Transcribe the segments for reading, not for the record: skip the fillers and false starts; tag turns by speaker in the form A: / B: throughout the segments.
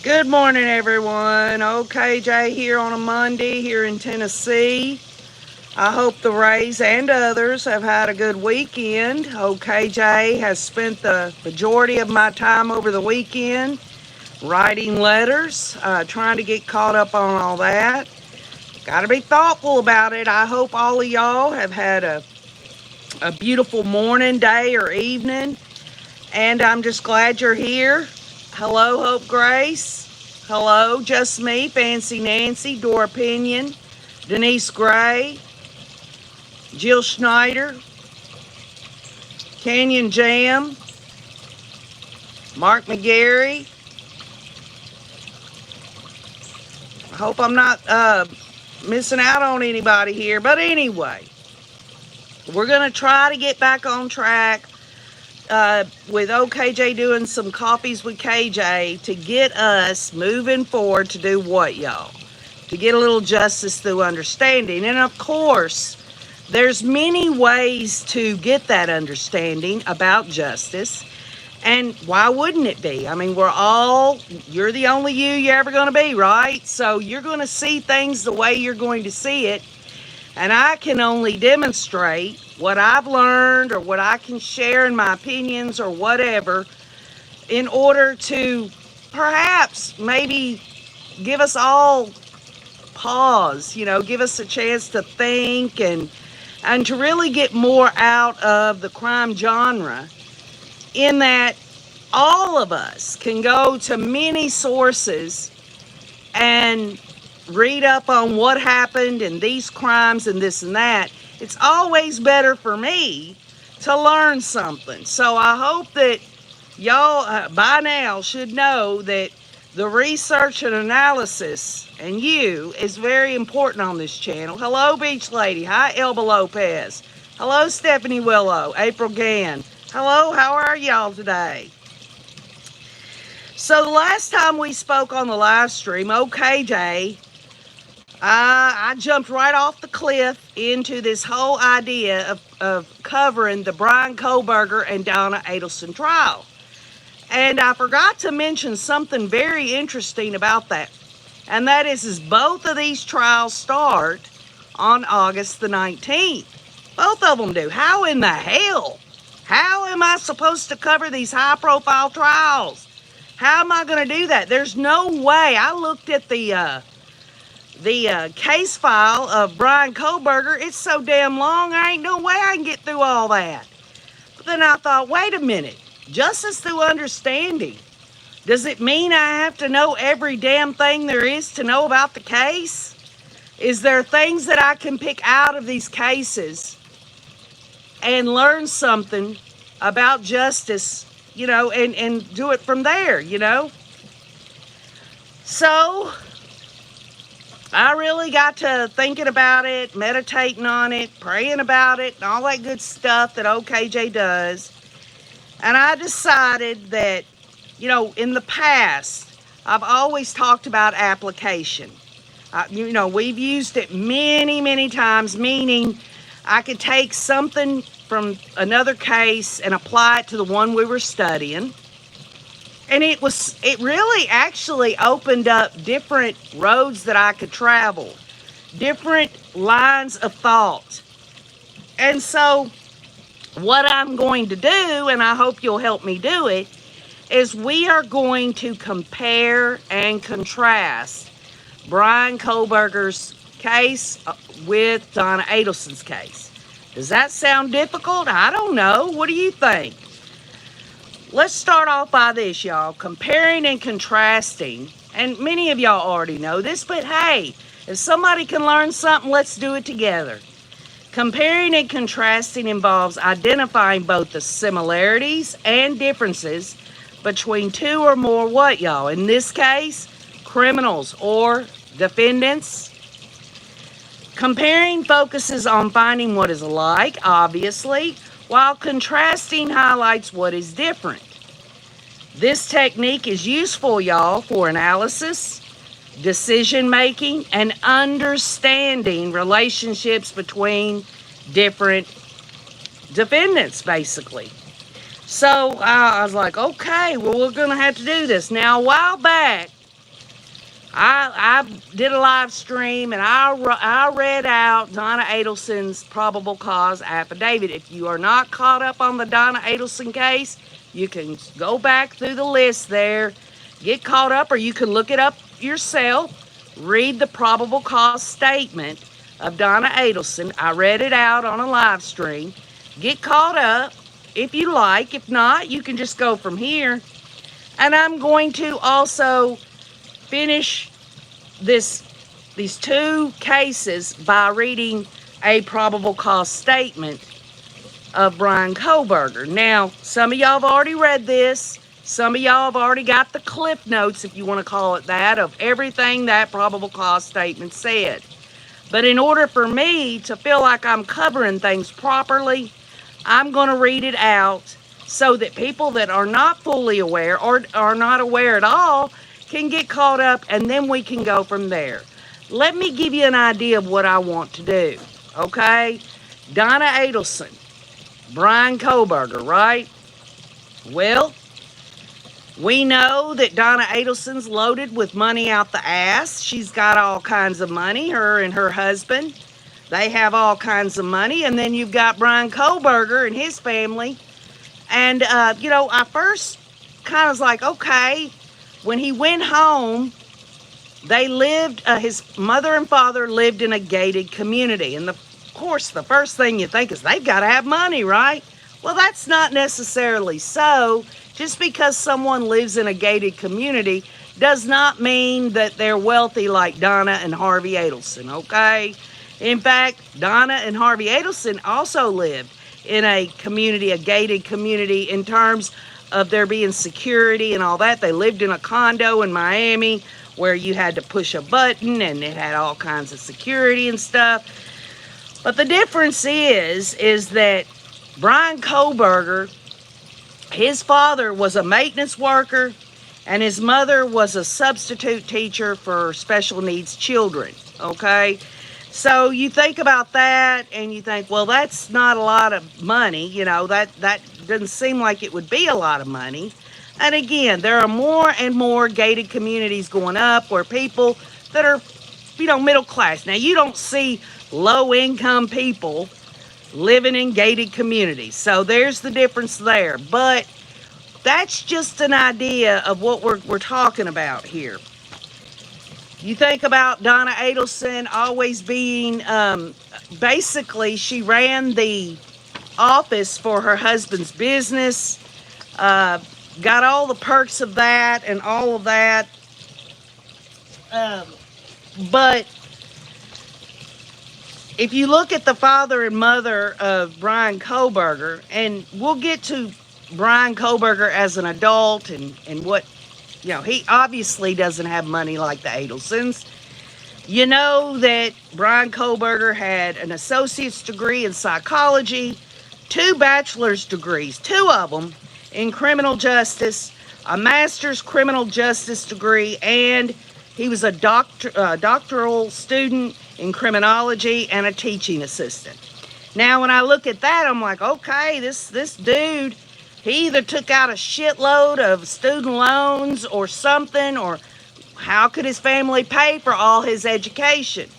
A: Good morning, everyone. OKJ here on a Monday here in Tennessee. I hope the Rays and others have had a good weekend. OKJ has spent the majority of my time over the weekend writing letters, trying to get caught up on all that. Got to be thoughtful about it. I hope all of y'all have had a beautiful morning, day, or evening. And I'm just glad you're here. Hello, Hope Grace. Hello, Just Me, Fancy Nancy, Dora Pinion, Denise Gray, Jill Schneider, Canyon Jam, Mark McGarry. I hope I'm not missing out on anybody here. But anyway, we're going to try to get back on track with OKJ doing some coffees with KJ to get us moving forward to do what, y'all? To get a little justice through understanding. And of course, there's many ways to get that understanding about justice. And why wouldn't it be? I mean, you're the only you're ever going to be, right? So you're going to see things the way you're going to see it. And I can only demonstrate what I've learned or what I can share in my opinions or whatever in order to perhaps maybe give us all pause, give us a chance to think and to really get more out of the crime genre, in that all of us can go to many sources and read up on what happened and these crimes and this and that. It's always better for me to learn something. So I hope that y'all by now should know that the research and analysis and you is very important on this channel. Hello, Beach Lady. Hi, Elba Lopez. Hello, Stephanie Willow. April Gann. Hello, how are y'all today? So the last time we spoke on the live stream, OKJ, I jumped right off the cliff into this whole idea of covering the Brian Kohberger and Donna Adelson trial. And I forgot to mention something very interesting about that. And that is both of these trials start on August the 19th. Both of them do. How in the hell? How am I supposed to cover these high-profile trials? How am I going to do that? There's no way. I looked at the case file of Brian Kohberger. It's so damn long, I ain't no way I can get through all that. But then I thought, wait a minute. Justice through understanding. Does it mean I have to know every damn thing there is to know about the case? Is there things that I can pick out of these cases and learn something about justice, and do it from there, So I really got to thinking about it, meditating on it, praying about it, and all that good stuff that OKJ does. And I decided that, in the past, I've always talked about application. We've used it many, many times, meaning I could take something from another case and apply it to the one we were studying. And it really actually opened up different roads that I could travel, different lines of thought. And so what I'm going to do, and I hope you'll help me do it, is we are going to compare and contrast Brian Kohberger's case with Donna Adelson's case. Does that sound difficult? I don't know. What do you think? Let's start off by this, y'all. Comparing and contrasting. And many of y'all already know this, but hey, if somebody can learn something, let's do it together. Comparing and contrasting involves identifying both the similarities and differences between two or more what, y'all? In this case, criminals or defendants. Comparing focuses on finding what is alike, obviously, while contrasting highlights what is different. This technique is useful, y'all, for analysis, decision-making, and understanding relationships between different defendants, basically. So I was like, okay, well, we're going to have to do this. Now, a while back, I did a live stream and I read out Donna Adelson's probable cause affidavit. If you are not caught up on the Donna Adelson case, you can go back through the list there, get caught up, or you can look it up yourself, read the probable cause statement of Donna Adelson. I read it out on a live stream. Get caught up if you like. If not, you can just go from here. And I'm going to also finish these two cases by reading a probable cause statement of Brian Kohberger. Now, some of y'all have already read this. Some of y'all have already got the cliff notes, if you want to call it that, of everything that probable cause statement said. But in order for me to feel like I'm covering things properly, I'm going to read it out so that people that are not fully aware or are not aware at all can get caught up, and then we can go from there. Let me give you an idea of what I want to do, okay? Donna Adelson, Brian Kohberger, right? Well, we know that Donna Adelson's loaded with money out the ass. She's got all kinds of money, her and her husband. They have all kinds of money. And then you've got Brian Kohberger and his family. And, I first kind of was like, okay. When he went home, they lived, his mother and father lived in a gated community. And of course, the first thing you think is they've got to have money, right? Well, that's not necessarily so. Just because someone lives in a gated community does not mean that they're wealthy like Donna and Harvey Adelson, okay? In fact, Donna and Harvey Adelson also lived in a community, a gated community, in terms of there being security and all that. They lived in a condo in Miami where you had to push a button and it had all kinds of security and stuff. But the difference is that Brian Kohberger, his father was a maintenance worker and his mother was a substitute teacher for special needs children, okay? So you think about that and you think, well, that's not a lot of money. That doesn't seem like it would be a lot of money. And again, there are more and more gated communities going up where people that are, middle class. Now, you don't see low-income people living in gated communities. So there's the difference there. But that's just an idea of what we're talking about here. You think about Donna Adelson always being, basically, she ran the office for her husband's business, got all the perks of that and all of that. But if you look at the father and mother of Brian Kohberger, and we'll get to Brian Kohberger as an adult and what, he obviously doesn't have money like the Adelsons. You know that Brian Kohberger had an associate's degree in psychology, 2 bachelor's degrees, 2 of them in criminal justice, a master's criminal justice degree, and he was a doctoral student in criminology and a teaching assistant. Now, when I look at that, I'm like, okay, this dude, he either took out a shitload of student loans or something, or how could his family pay for all his education?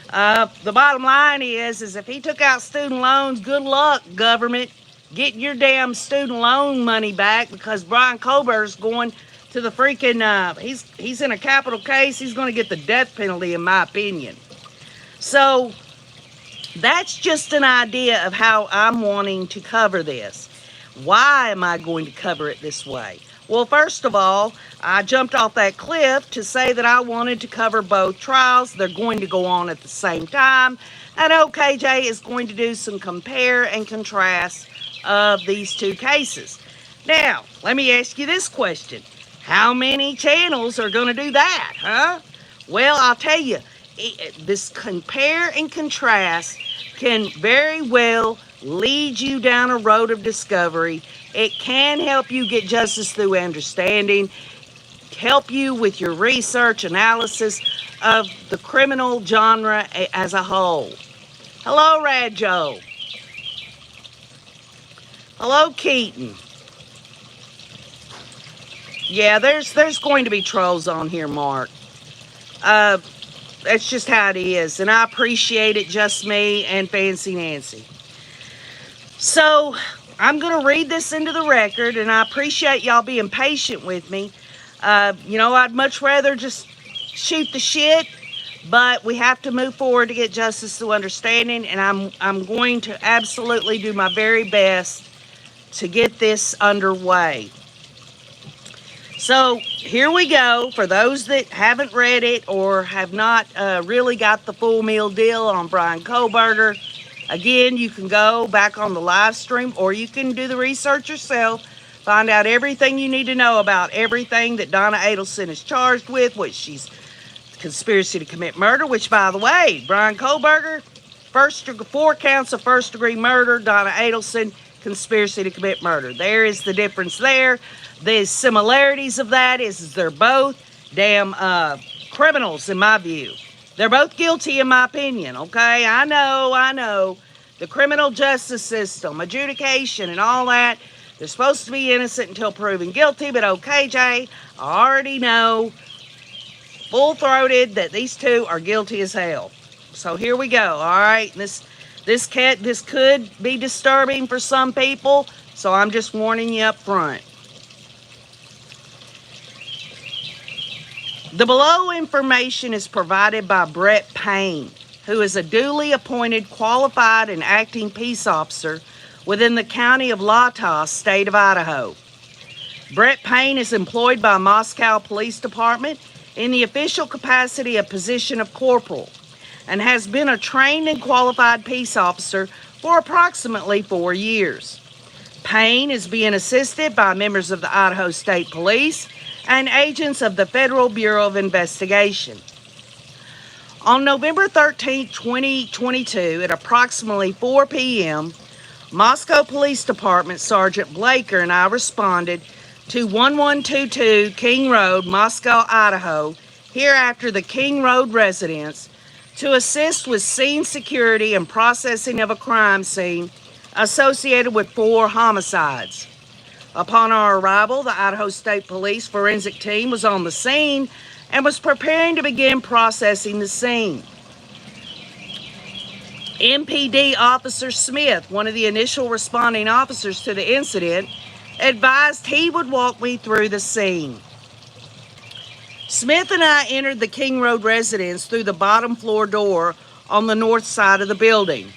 A: The bottom line is if he took out student loans, good luck, government, getting your damn student loan money back, because Brian Kohberger's going to the freaking, he's in a capital case. He's going to get the death penalty, in my opinion. So that's just an idea of how I'm wanting to cover this. Why am I going to cover it this way? Well, first of all, I jumped off that cliff to say that I wanted to cover both trials. They're going to go on at the same time. And OKJ is going to do some compare and contrast of these two cases. Now, let me ask you this question. How many channels are going to do that, huh? Well, I'll tell you, this compare and contrast can very well lead you down a road of discovery. It can help you get justice through understanding, help you with your research analysis of the criminal genre as a whole. Hello, Radjo. Hello, Keaton. Yeah, there's going to be trolls on here, Mark. That's just how it is. And I appreciate it, just me and Fancy Nancy. So I'm going to read this into the record, and I appreciate y'all being patient with me. I'd much rather just shoot the shit, but we have to move forward to get justice through understanding, and I'm going to absolutely do my very best to get this underway. So here we go. For those that haven't read it or have not really got the full meal deal on Brian Kohberger, again, you can go back on the live stream, or you can do the research yourself, find out everything you need to know about everything that Donna Adelson is charged with, which she's conspiracy to commit murder, which, by the way, Brian Kohberger, 4 counts of first-degree murder, Donna Adelson, conspiracy to commit murder. There is the difference there. The similarities of that is they're both damn criminals, in my view. They're both guilty, in my opinion, okay? I know. The criminal justice system, adjudication, and all that, they're supposed to be innocent until proven guilty, but okay, Jay, I already know, full-throated, that these two are guilty as hell. So here we go, all right? This could be disturbing for some people, so I'm just warning you up front. The below information is provided by Brett Payne, who is a duly appointed, qualified, and acting peace officer within the county of Latah, state of Idaho. Brett Payne is employed by Moscow Police Department in the official capacity of position of corporal, and has been a trained and qualified peace officer for approximately 4 years. Payne is being assisted by members of the Idaho State Police and agents of the Federal Bureau of Investigation. On November 13, 2022, at approximately 4 p.m., Moscow Police Department Sergeant Blaker and I responded to 1122 King Road, Moscow, Idaho, hereafter the King Road residence, to assist with scene security and processing of a crime scene associated with 4 homicides. Upon our arrival, the Idaho State Police forensic team was on the scene and was preparing to begin processing the scene. MPD Officer Smith, one of the initial responding officers to the incident, advised he would walk me through the scene. Smith and I entered the King Road residence through the bottom floor door on the north side of the building.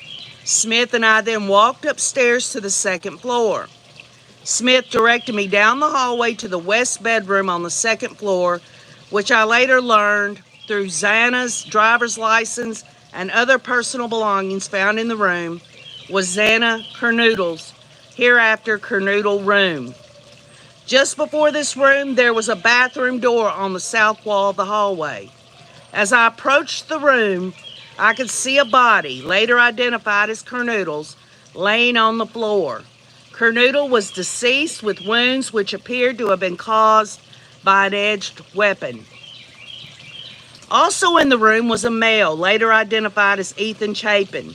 A: Smith and I then walked upstairs to the second floor. Smith directed me down the hallway to the west bedroom on the second floor, which I later learned through Xana's driver's license and other personal belongings found in the room was Xana Kernoodle's, hereafter Kernoodle room. Just before this room, there was a bathroom door on the south wall of the hallway. As I approached the room, I could see a body, later identified as Kernoodle's, laying on the floor. Kernoodle was deceased with wounds which appeared to have been caused by an edged weapon. Also in the room was a male, later identified as Ethan Chapin,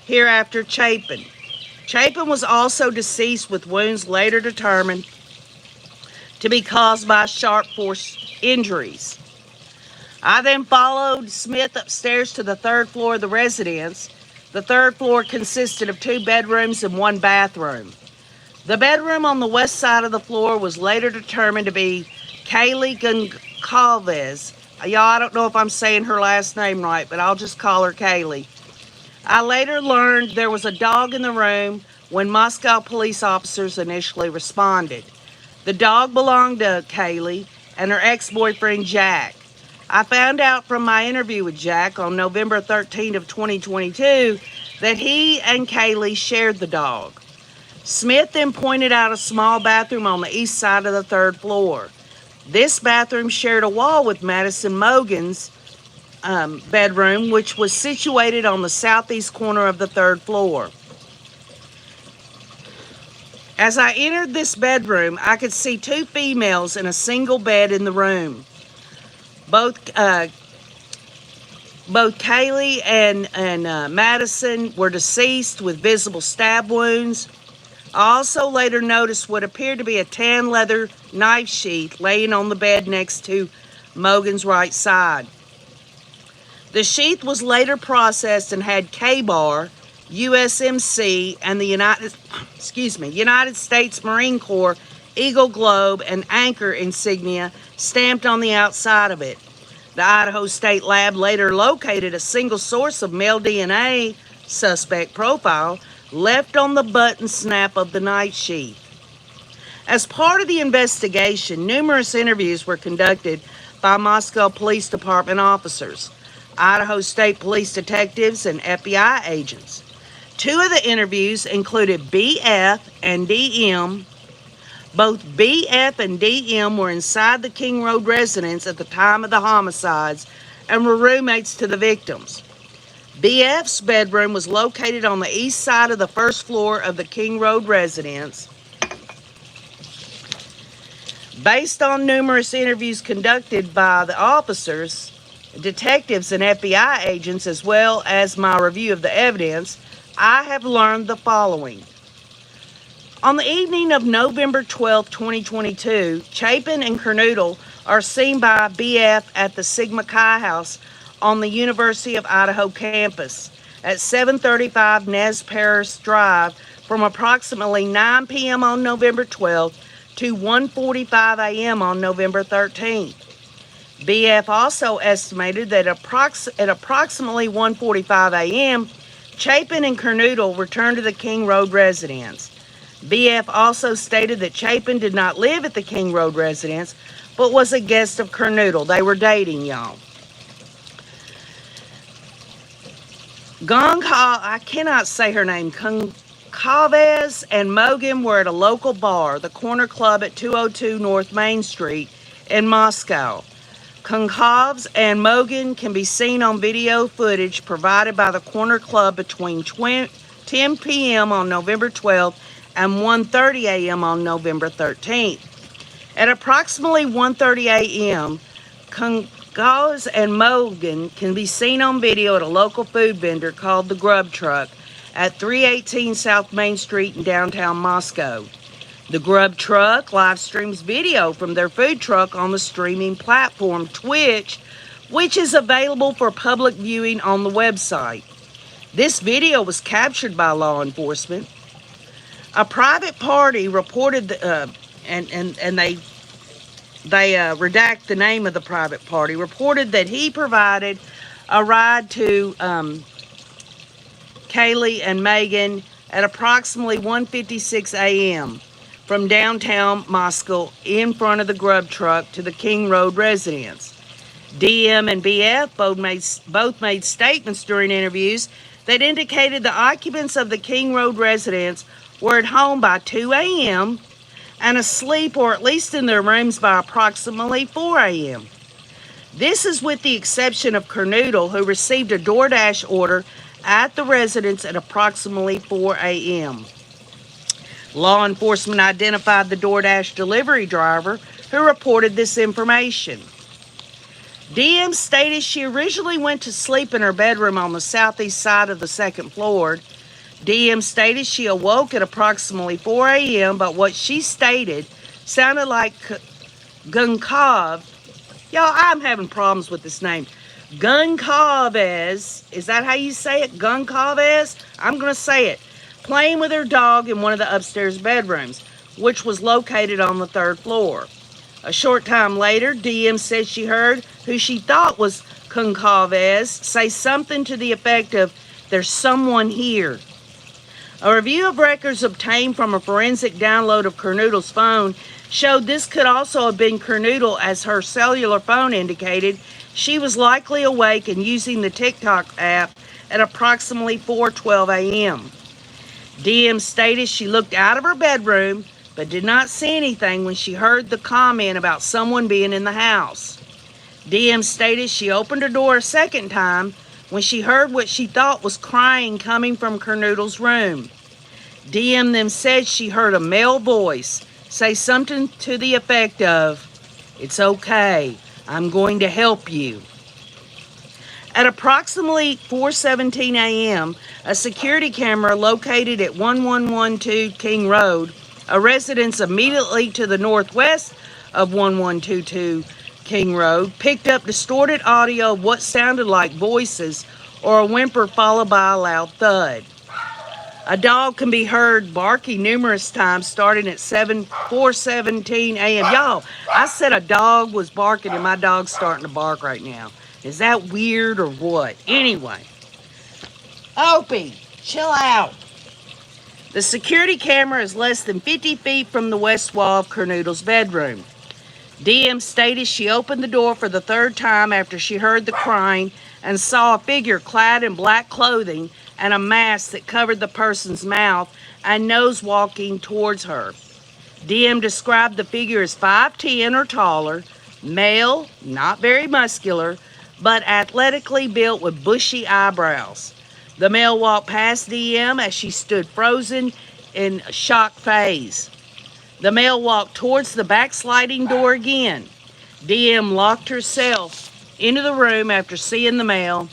A: hereafter Chapin. Chapin was also deceased with wounds later determined to be caused by sharp force injuries. I then followed Smith upstairs to the third floor of the residence. The third floor consisted of 2 bedrooms and 1 bathroom. The bedroom on the west side of the floor was later determined to be Kaylee Goncalves. Y'all, I don't know if I'm saying her last name right, but I'll just call her Kaylee. I later learned there was a dog in the room when Moscow police officers initially responded. The dog belonged to Kaylee and her ex-boyfriend Jack. I found out from my interview with Jack on November 13th of 2022 that he and Kaylee shared the dog. Smith then pointed out a small bathroom on the east side of the third floor. This bathroom shared a wall with Madison Mogan's bedroom, which was situated on the southeast corner of the third floor. As I entered this bedroom, I could see 2 females in a single bed in the room. Both Kaylee and Madison were deceased with visible stab wounds. I also later noticed what appeared to be a tan leather knife sheath laying on the bed next to Mogan's right side. The sheath was later processed and had K-Bar, USMC, and the United States Marine Corps Eagle Globe and Anchor insignia stamped on the outside of it. The Idaho State Lab later located a single source of male DNA suspect profile left on the button snap of the knife sheath. As part of the investigation, numerous interviews were conducted by Moscow Police Department officers, Idaho State Police detectives, and FBI agents. Two of the interviews included BF and DM. Both BF and DM were inside the King Road residence at the time of the homicides and were roommates to the victims. BF's bedroom was located on the east side of the first floor of the King Road residence. Based on numerous interviews conducted by the officers, detectives, and FBI agents, as well as my review of the evidence, I have learned the following. On the evening of November 12, 2022, Chapin and Kernoodle are seen by BF at the Sigma Chi House on the University of Idaho campus at 735 Nez Perce Drive from approximately 9 p.m. on November 12th to 1:45 a.m. on November 13th. BF also estimated that at approximately 1:45 a.m., Chapin and Kernoodle returned to the King Road residence. BF also stated that Chapin did not live at the King Road residence, but was a guest of Kernoodle. They were dating, y'all. I cannot say her name, Goncalves and Mogan were at a local bar, the Corner Club at 202 North Main Street in Moscow. Goncalves and Mogan can be seen on video footage provided by the Corner Club between 10 p.m. on November 12th and 1:30 a.m. on November 13th. At approximately 1:30 a.m., Goncalves and Mogan can be seen on video at a local food vendor called The Grub Truck at 318 South Main Street in downtown Moscow. The Grub Truck live streams video from their food truck on the streaming platform Twitch, which is available for public viewing on the website. This video was captured by law enforcement. A private party reported, and they redact the name of the private party, reported that he provided a ride to Kaylee and Megan at approximately 1:56 a.m. from downtown Moscow in front of the Grub Truck to the King Road residence. DM and BF both made statements during interviews that indicated the occupants of the King Road residence were at home by 2 a.m. and asleep or at least in their rooms by approximately 4 a.m. This is with the exception of Kernoodle, who received a DoorDash order at the residence at approximately 4 a.m. Law enforcement identified the DoorDash delivery driver who reported this information. DM stated she originally went to sleep in her bedroom on the southeast side of the second floor. DM stated she awoke at approximately 4 a.m., but what she stated sounded like Goncalves. Y'all, I'm having problems with this name. Goncalves. Is that how you say it? Goncalves? I'm going to say it. Playing with her dog in one of the upstairs bedrooms, which was located on the third floor. A short time later, DM said she heard who she thought was Goncalves say something to the effect of, "There's someone here." A review of records obtained from a forensic download of Kernoodle's phone showed this could also have been Kernoodle, as her cellular phone indicated she was likely awake and using the TikTok app at approximately 4:12 a.m. DM stated she looked out of her bedroom but did not see anything when she heard the comment about someone being in the house. DM stated she opened her door a second time when she heard what she thought was crying coming from Kernoodle's room. DM then said she heard a male voice say something to the effect of, "It's okay, I'm going to help you." At approximately 4:17 a.m., a security camera located at 1112 King Road, a residence immediately to the northwest of 1122 King Road, picked up distorted audio of what sounded like voices or a whimper followed by a loud thud. A dog can be heard barking numerous times starting at 4:17 a.m. Y'all, I said a dog was barking and my dog's starting to bark right now. Is that weird or what? Anyway, Opie, chill out. The security camera is less than 50 feet from the west wall of Kernoodle's bedroom. DM stated she opened the door for the third time after she heard the crying and saw a figure clad in black clothing and a mask that covered the person's mouth and nose walking towards her. DM described the figure as 5'10" or taller, male, not very muscular, but athletically built with bushy eyebrows. The male walked past DM as she stood frozen in shock phase. The male walked towards the backsliding door again. DM locked herself into the room after seeing the male.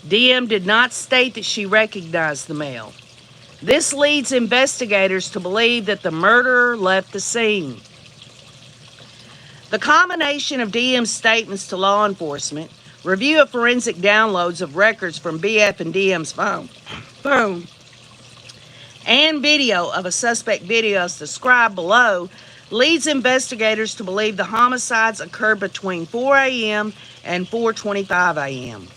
A: DM did not state that she recognized the male. This leads investigators to believe that the murderer left the scene. The combination of DM's statements to law enforcement, review of forensic downloads of records from BF and DM's phone, and video of a suspect video as described below leads investigators to believe the homicides occurred between 4 a.m. and 4:25 a.m.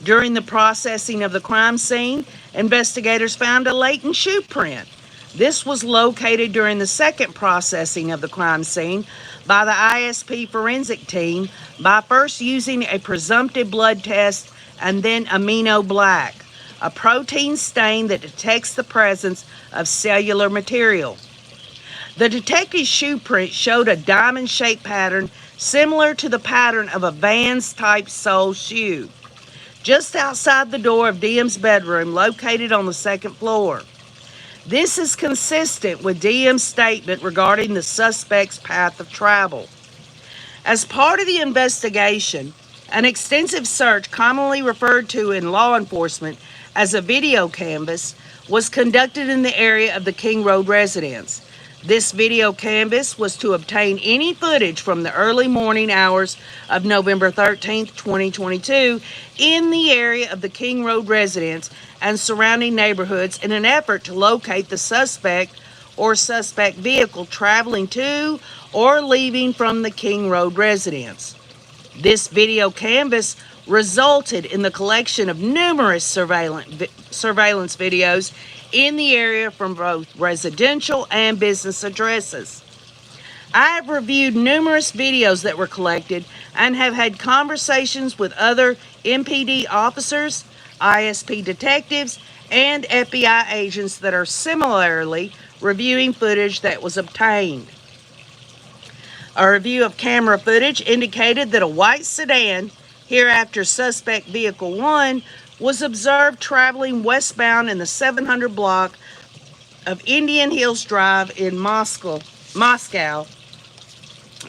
A: During the processing of the crime scene, investigators found a latent shoe print. This was located during the second processing of the crime scene by the ISP forensic team by first using a presumptive blood test and then amino black, a protein stain that detects the presence of cellular material. The detective's shoe print showed a diamond-shaped pattern similar to the pattern of a Vans-type sole shoe, just outside the door of DM's bedroom located on the second floor. This is consistent with DM's statement regarding the suspect's path of travel. As part of the investigation, an extensive search, commonly referred to in law enforcement as a video canvass, was conducted in the area of the King Road residence. This video canvass was to obtain any footage from the early morning hours of November 13, 2022 in the area of the King Road residence and surrounding neighborhoods in an effort to locate the suspect or suspect vehicle traveling to or leaving from the King Road residence. This video canvass resulted in the collection of numerous surveillance videos in the area from both residential and business addresses. I have reviewed numerous videos that were collected and have had conversations with other MPD officers, ISP detectives, and FBI agents that are similarly reviewing footage that was obtained. A review of camera footage indicated that a white sedan, hereafter suspect vehicle 1, was observed traveling westbound in the 700 block of Indian Hills Drive in Moscow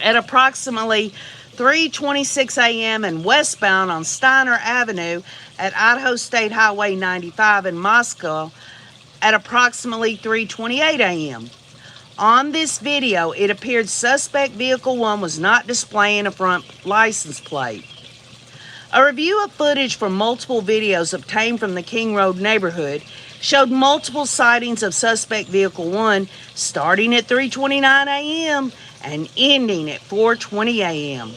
A: at approximately 3:26 a.m. and westbound on Steiner Avenue at Idaho State Highway 95 in Moscow at approximately 3:28 a.m. On this video, it appeared suspect vehicle 1 was not displaying a front license plate. A review of footage from multiple videos obtained from the King Road neighborhood showed multiple sightings of suspect vehicle 1 starting at 3:29 a.m. and ending at 4:20 a.m.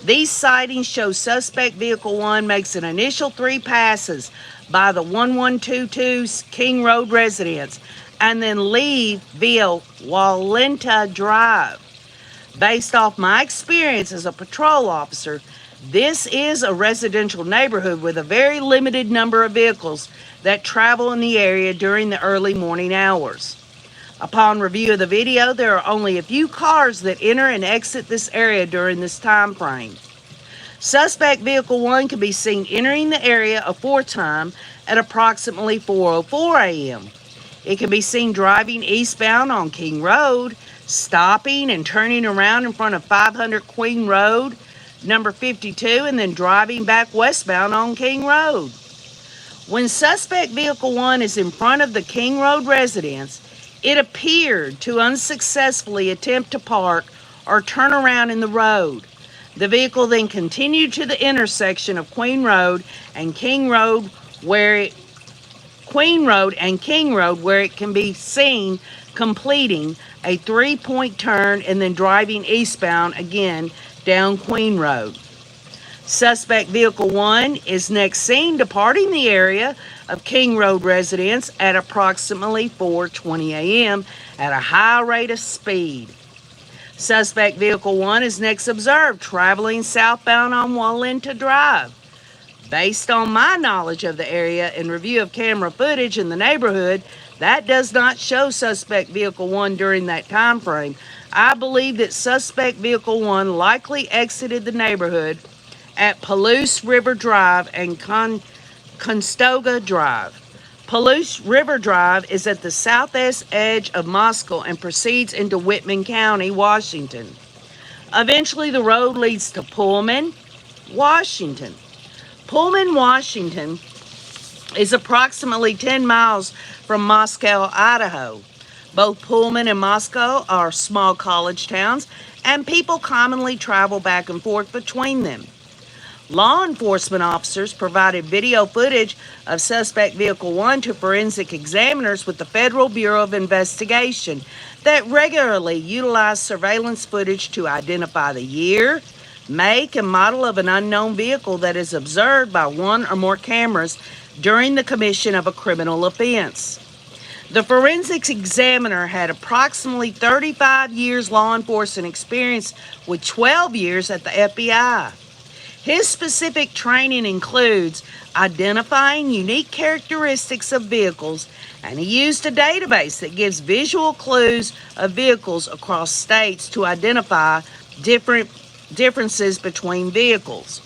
A: These sightings show suspect vehicle 1 makes an initial 3 passes by the 1122 King Road residence and then leave via Walenta Drive. Based off my experience as a patrol officer, this is a residential neighborhood with a very limited number of vehicles that travel in the area during the early morning hours. Upon review of the video, there are only a few cars that enter and exit this area during this time frame. Suspect vehicle 1 can be seen entering the area a fourth time at approximately 4:04 a.m. It can be seen driving eastbound on King Road, stopping and turning around in front of 500 Queen Road, number 52, and then driving back westbound on King Road. When suspect vehicle 1 is in front of the King Road residence, it appeared to unsuccessfully attempt to park or turn around in the road. The vehicle then continued to the intersection of Queen Road and King Road where it can be seen completing a 3-point turn and then driving eastbound again down Queen Road. Suspect Vehicle 1 is next seen departing the area of King Road residence at approximately 4:20 a.m. at a high rate of speed. Suspect Vehicle 1 is next observed traveling southbound on Walenta Drive. Based on my knowledge of the area and review of camera footage in the neighborhood, that does not show Suspect Vehicle 1 during that time frame. I believe that Suspect Vehicle 1 likely exited the neighborhood at Palouse River Drive and Conestoga Drive. Palouse River Drive is at the southeast edge of Moscow and proceeds into Whitman County, Washington. Eventually, the road leads to Pullman, Washington. Pullman, Washington is approximately 10 miles from Moscow, Idaho. Both Pullman and Moscow are small college towns, and people commonly travel back and forth between them. Law enforcement officers provided video footage of Suspect Vehicle 1 to forensic examiners with the Federal Bureau of Investigation that regularly utilize surveillance footage to identify the year, make, and model of an unknown vehicle that is observed by one or more cameras during the commission of a criminal offense. The forensics examiner had approximately 35 years law enforcement experience with 12 years at the FBI. His specific training includes identifying unique characteristics of vehicles, and he used a database that gives visual clues of vehicles across states to identify differences between vehicles.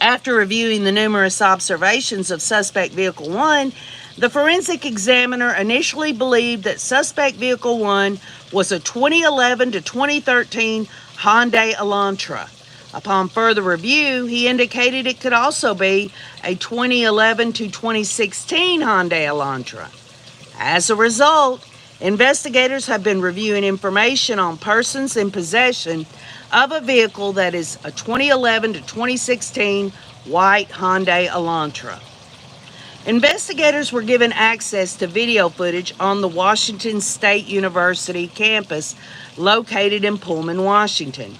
A: After reviewing the numerous observations of Suspect Vehicle 1, the forensic examiner initially believed that Suspect Vehicle 1 was a 2011 to 2013 Hyundai Elantra. Upon further review, he indicated it could also be a 2011 to 2016 Hyundai Elantra. As a result, investigators have been reviewing information on persons in possession of a vehicle that is a 2011 to 2016 white Hyundai Elantra. Investigators were given access to video footage on the Washington State University campus located in Pullman, Washington.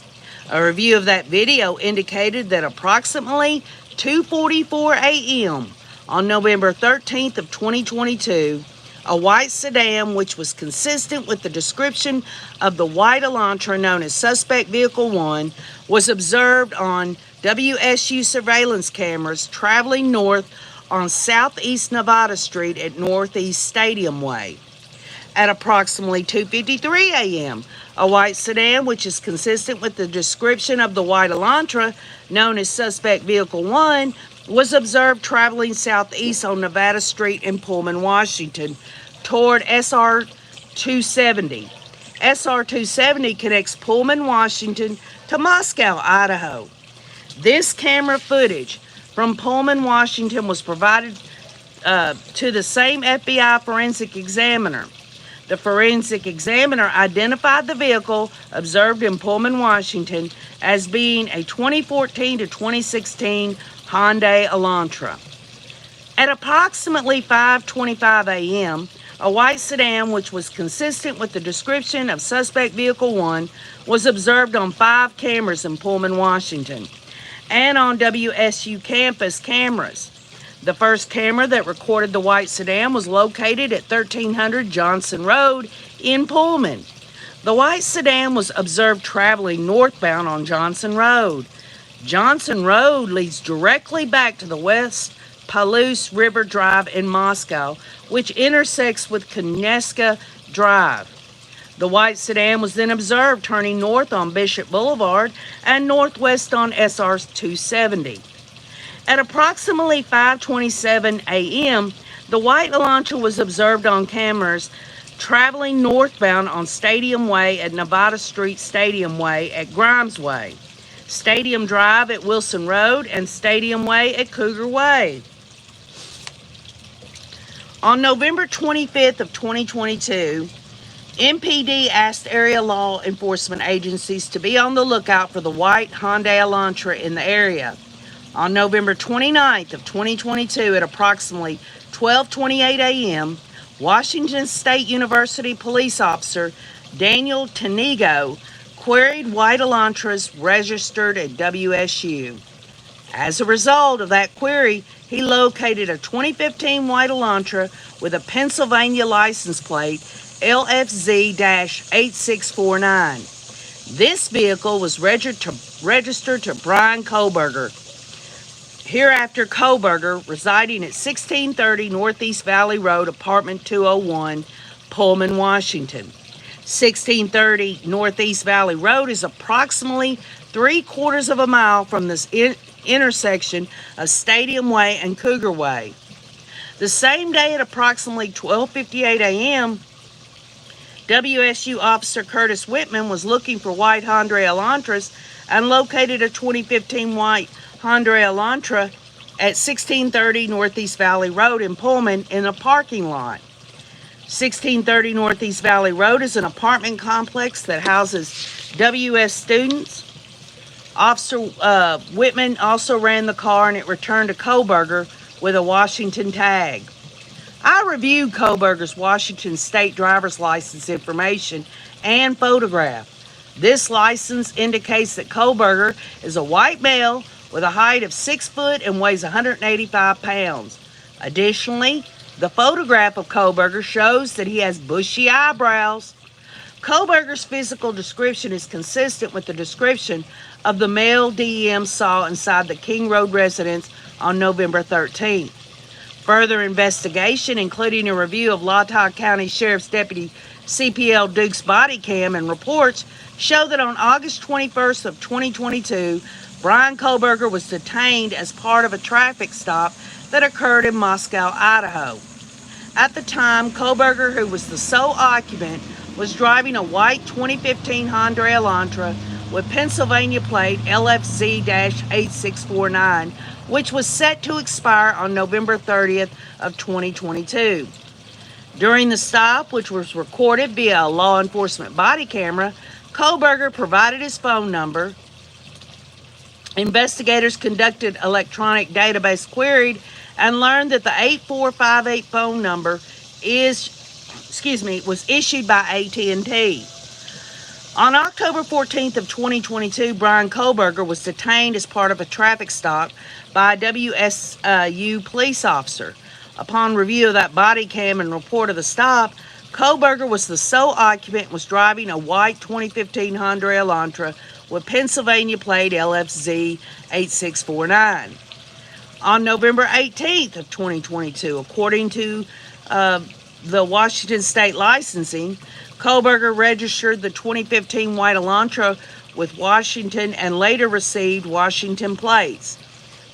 A: A review of that video indicated that approximately 2:44 a.m. on November 13th of 2022, a white sedan, which was consistent with the description of the white Elantra known as Suspect Vehicle 1, was observed on WSU surveillance cameras traveling north on Southeast Nevada Street at Northeast Stadium Way. At approximately 2:53 a.m., a white sedan, which is consistent with the description of the white Elantra, known as Suspect Vehicle 1, was observed traveling southeast on Nevada Street in Pullman, Washington, toward SR 270. SR 270 connects Pullman, Washington to Moscow, Idaho. This camera footage from Pullman, Washington was provided to the same FBI forensic examiner. The forensic examiner identified the vehicle observed in Pullman, Washington as being a 2014 to 2016 Hyundai Elantra. At approximately 5:25 a.m., a white sedan, which was consistent with the description of Suspect Vehicle 1, was observed on 5 cameras in Pullman, Washington, and on WSU campus cameras. The first camera that recorded the white sedan was located at 1300 Johnson Road in Pullman. The white sedan was observed traveling northbound on Johnson Road. Johnson Road leads directly back to the West Palouse River Drive in Moscow, which intersects with Conestoga Drive. The white sedan was then observed turning north on Bishop Boulevard and northwest on SR 270. At approximately 5:27 a.m., the white Elantra was observed on cameras traveling northbound on Stadium Way at Nevada Street, Stadium Way at Grimes Way, Stadium Drive at Wilson Road, and Stadium Way at Cougar Way. On November 25th of 2022, MPD asked area law enforcement agencies to be on the lookout for the white Hyundai Elantra in the area. On November 29th of 2022 at approximately 12:28 a.m., Washington State University police officer Daniel Tanigo queried white Elantras registered at WSU. As a result of that query, he located a 2015 white Elantra with a Pennsylvania license plate LFZ-8649. This vehicle was registered to Brian Kohberger, hereafter Kohberger, residing at 1630 Northeast Valley Road, Apartment 201, Pullman, Washington. 1630 Northeast Valley Road is approximately 3/4 of a mile from this intersection of Stadium Way and Cougar Way. The same day at approximately 12:58 a.m., WSU Officer Curtis Whitman was looking for white Hyundai Elantras and located a 2015 white Hyundai Elantra at 1630 Northeast Valley Road in Pullman in a parking lot. 1630 Northeast Valley Road is an apartment complex that houses WS students. Officer Whitman also ran the car and it returned to Kohberger with a Washington tag. I reviewed Kohberger's Washington State driver's license information and photograph. This license indicates that Kohberger is a white male with a height of 6 foot and weighs 185 pounds. Additionally, the photograph of Kohberger shows that he has bushy eyebrows. Kohberger's physical description is consistent with the description of the male DEM saw inside the King Road residence on November 13th. Further investigation, including a review of Latah County Sheriff's Deputy CPL Duke's body cam and reports, show that on August 21st of 2022, Brian Kohberger was detained as part of a traffic stop that occurred in Moscow, Idaho. At the time, Kohberger, who was the sole occupant, was driving a white 2015 Hyundai Elantra with Pennsylvania plate LFZ-8649, which was set to expire on November 30th of 2022. During the stop, which was recorded via a law enforcement body camera, Kohberger provided his phone number. Investigators conducted electronic database query and learned that the 8458 phone number was issued by AT&T. On October 14th of 2022, Brian Kohberger was detained as part of a traffic stop by a WSU police officer. Upon review of that body cam and report of the stop, Kohberger was the sole occupant and was driving a white 2015 Hyundai Elantra with Pennsylvania plate LFZ 8649. On November 18th of 2022, according to the Washington State licensing, Kohberger registered the 2015 white Elantra with Washington and later received Washington plates.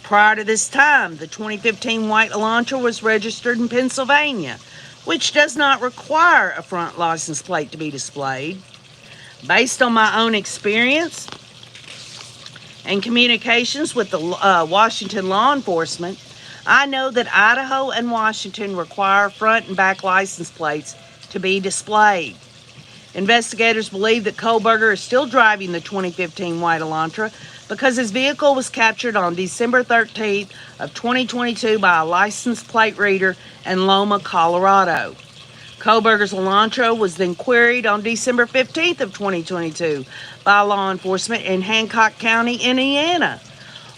A: Prior to this time, the 2015 white Elantra was registered in Pennsylvania, which does not require a front license plate to be displayed. Based on my own experience and communications with the Washington law enforcement, I know that Idaho and Washington require front and back license plates to be displayed. Investigators believe that Kohberger is still driving the 2015 white Elantra because his vehicle was captured on December 13th of 2022 by a license plate reader in Loma, Colorado. Kohberger's Elantra was then queried on December 15th of 2022 by law enforcement in Hancock County, Indiana.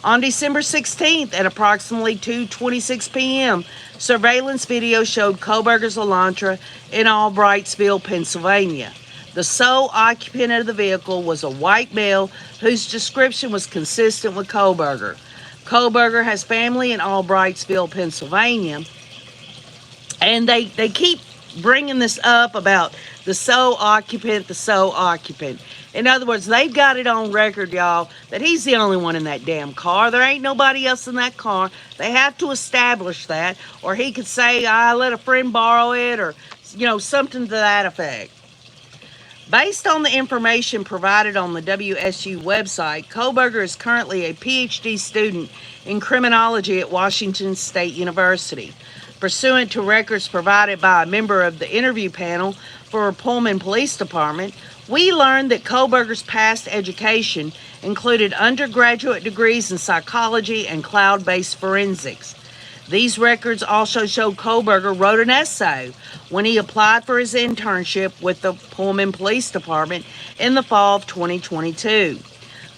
A: On December 16th at approximately 2:26 p.m., surveillance video showed Kohberger's Elantra in Albrightsville, Pennsylvania. The sole occupant of the vehicle was a white male whose description was consistent with Kohberger. Kohberger has family in Albrightsville, Pennsylvania, and they keep bringing this up about the sole occupant. In other words, they've got it on record, y'all, that he's the only one in that damn car. There ain't nobody else in that car. They have to establish that, or he could say, I let a friend borrow it, or, something to that effect. Based on the information provided on the WSU website, Kohberger is currently a PhD student in criminology at Washington State University. Pursuant to records provided by a member of the interview panel for Pullman Police Department, we learned that Kohberger's past education included undergraduate degrees in psychology and cloud-based forensics. These records also show Kohberger wrote an essay when he applied for his internship with the Pullman Police Department in the fall of 2022.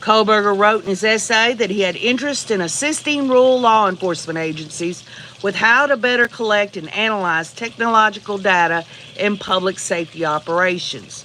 A: Kohberger wrote in his essay that he had interest in assisting rural law enforcement agencies with how to better collect and analyze technological data in public safety operations.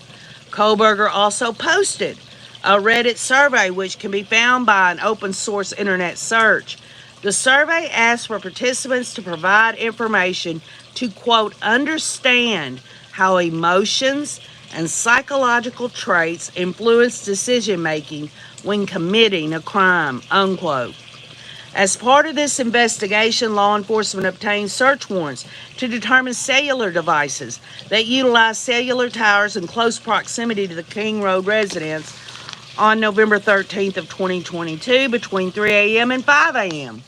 A: Kohberger also posted a Reddit survey which can be found by an open source internet search. The survey asked for participants to provide information to, quote, understand how emotions and psychological traits influence decision making when committing a crime, unquote. As part of this investigation, law enforcement obtained search warrants to determine cellular devices that utilize cellular towers in close proximity to the King Road residence on November 13th of 2022 between 3 a.m. and 5 a.m.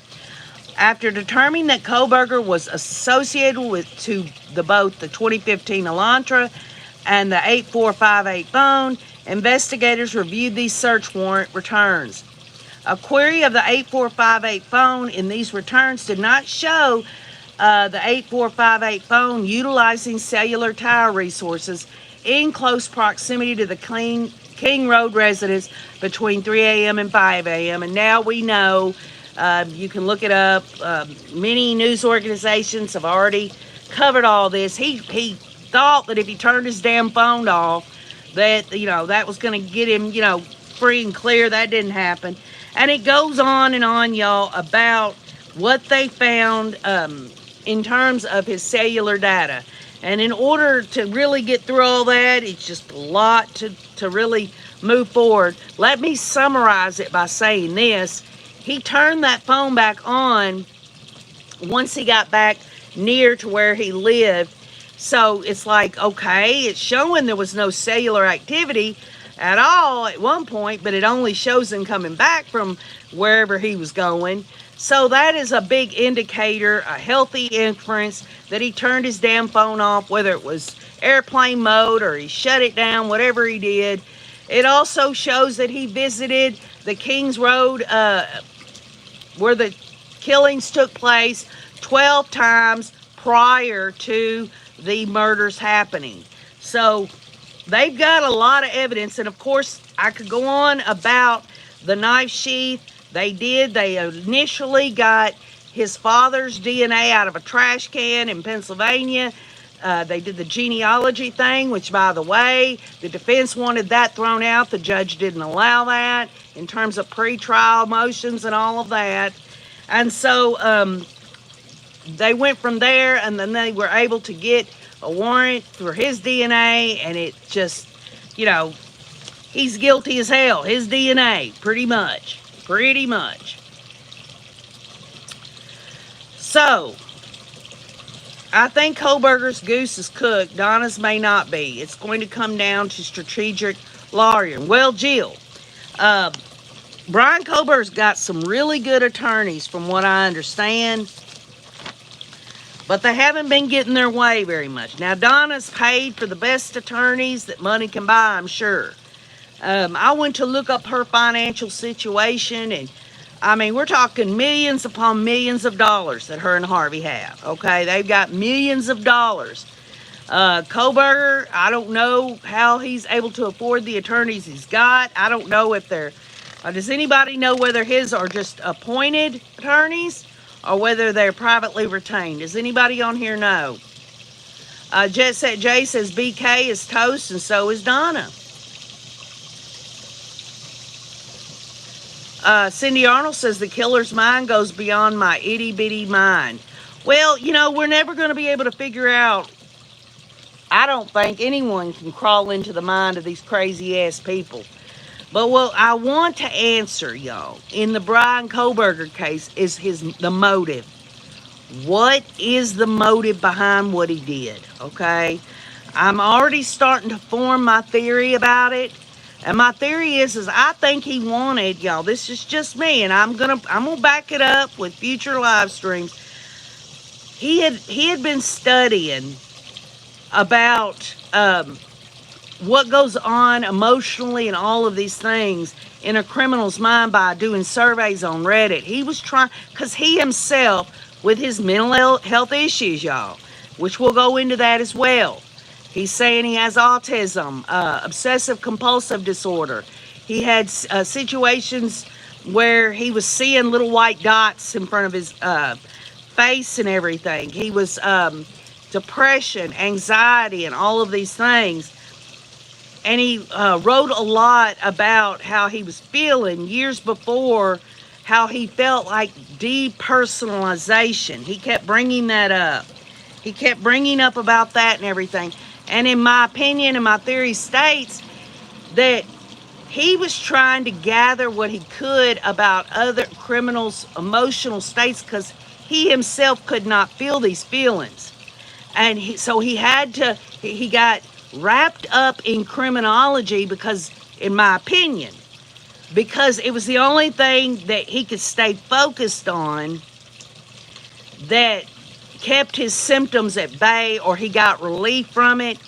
A: After determining that Kohberger was associated with both the 2015 Elantra and the 8458 phone, investigators reviewed these search warrant returns. A query of the 8458 phone in these returns did not show the 8458 phone utilizing cellular tower resources in close proximity to the King Road residence between 3 a.m. and 5 a.m. And now we know, you can look it up, many news organizations have already covered all this. He thought that if he turned his damn phone off, that, that was going to get him, free and clear. That didn't happen. And it goes on, y'all, about what they found in terms of his cellular data. And in order to really get through all that, it's just a lot to really move forward. Let me summarize it by saying this. He turned that phone back on once he got back near to where he lived. So it's like, okay, it's showing there was no cellular activity at all at one point, but it only shows him coming back from wherever he was going. So that is a big indicator, a healthy inference that he turned his damn phone off, whether it was airplane mode or he shut it down, whatever he did. It also shows that he visited the Kings Road where the killings took place 12 times prior to the murders happening. So they've got a lot of evidence, and of course, I could go on about the knife sheath. They initially got his father's DNA out of a trash can in Pennsylvania. They did the genealogy thing, which, by the way, the defense wanted that thrown out. The judge didn't allow that in terms of pretrial motions and all of that. And so they went from there, and then they were able to get a warrant for his DNA, and it just, he's guilty as hell. His DNA, pretty much. So, I think Kohberger's goose is cooked. Donna's may not be. It's going to come down to strategic lawyering. Well, Jill, Brian Kohberger's got some really good attorneys from what I understand, but they haven't been getting their way very much. Now, Donna's paid for the best attorneys that money can buy, I'm sure. I went to look up her financial situation, and we're talking millions upon millions of dollars that her and Harvey have, okay? They've got millions of dollars. Kohberger, I don't know how he's able to afford the attorneys he's got. I don't know if they're, does anybody know whether his are just appointed attorneys or whether they're privately retained? Does anybody on here know? Jet Set J says BK is toast, and so is Donna. Cindy Arnold says the killer's mind goes beyond my itty-bitty mind. Well, we're never going to be able to figure out. I don't think anyone can crawl into the mind of these crazy-ass people. But what I want to answer, y'all, in the Brian Kohberger case is the motive. What is the motive behind what he did, okay? I'm already starting to form my theory about it. And my theory is I think he wanted, y'all, this is just me, and I'm gonna back it up with future live streams. he had been studying about what goes on emotionally and all of these things in a criminal's mind by doing surveys on Reddit. He was trying, because he himself, with his mental health issues, y'all, which we'll go into that as well. He's saying he has autism, obsessive compulsive disorder. He had situations where he was seeing little white dots in front of his face and everything. He was depression, anxiety, and all of these things. And he wrote a lot about how he was feeling years before, how he felt like depersonalization. He kept bringing that up. He kept bringing up about that and everything. And in my opinion, and my theory states that he was trying to gather what he could about other criminals' emotional states because he himself could not feel these feelings. And so he got wrapped up in criminology because, in my opinion, because it was the only thing that he could stay focused on that kept his symptoms at bay, or he got relief from it.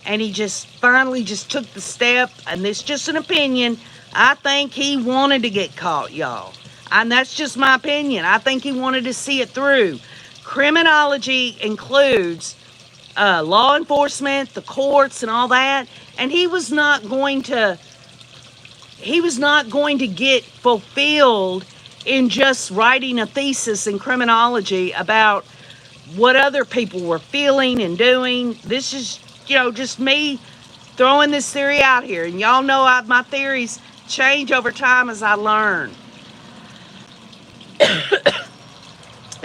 A: And he just finally just took the step, and this is just an opinion. I think he wanted to get caught, y'all. And that's just my opinion. I think he wanted to see it through. Criminology includes law enforcement, the courts, and all that. And he was not going to get fulfilled in just writing a thesis in criminology about what other people were feeling and doing. This is, just me throwing this theory out here. And y'all know my theories change over time as I learn.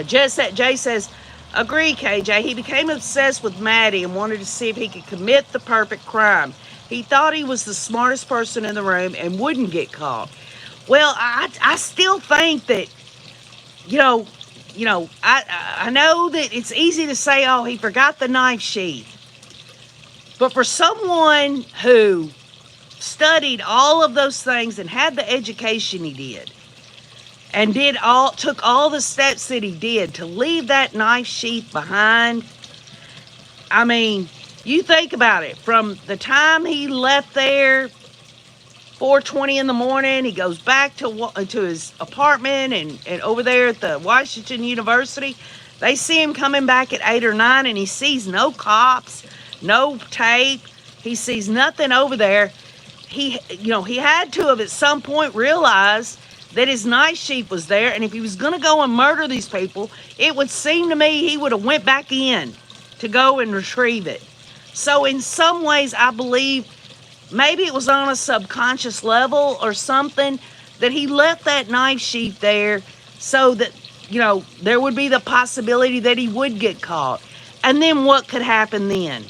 A: Jay says, agree, KJ. He became obsessed with Maddie and wanted to see if he could commit the perfect crime. He thought he was the smartest person in the room and wouldn't get caught. Well, I still think that, I know that it's easy to say, oh, he forgot the knife sheath. But for someone who studied all of those things and had the education he did, and took all the steps that he did to leave that knife sheath behind, I mean, you think about it. From the time he left there, 4:20 in the morning, he goes back to his apartment and over there at the Washington University. They see him coming back at 8 or 9, and he sees no cops, no tape. He sees nothing over there. He had to have at some point realized that his knife sheath was there, and if he was going to go and murder these people, it would seem to me he would have went back in to go and retrieve it. So in some ways, I believe maybe it was on a subconscious level or something that he left that knife sheath there so that, there would be the possibility that he would get caught. And then what could happen then?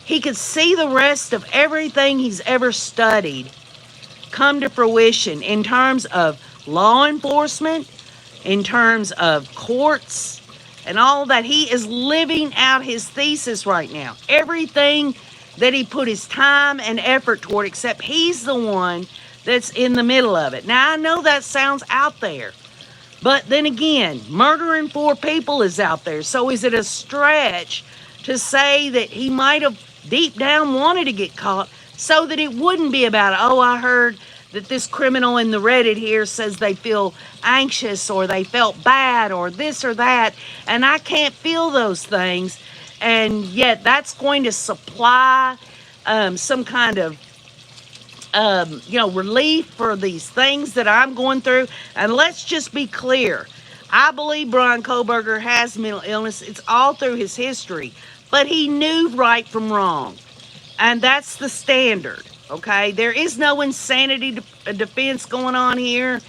A: He could see the rest of everything he's ever studied come to fruition in terms of law enforcement, in terms of courts, and all that. He is living out his thesis right now. Everything that he put his time and effort toward, except he's the one that's in the middle of it. Now, I know that sounds out there, but then again, murdering 4 people is out there. So is it a stretch to say that he might have deep down wanted to get caught so that it wouldn't be about, oh, I heard that this criminal in the Reddit here says they feel anxious or they felt bad or this or that, and I can't feel those things, and yet that's going to supply some kind of relief for these things that I'm going through. And let's just be clear. I believe Brian Kohberger has mental illness. It's all through his history. But he knew right from wrong. And that's the standard, okay? There is no insanity defense going on here.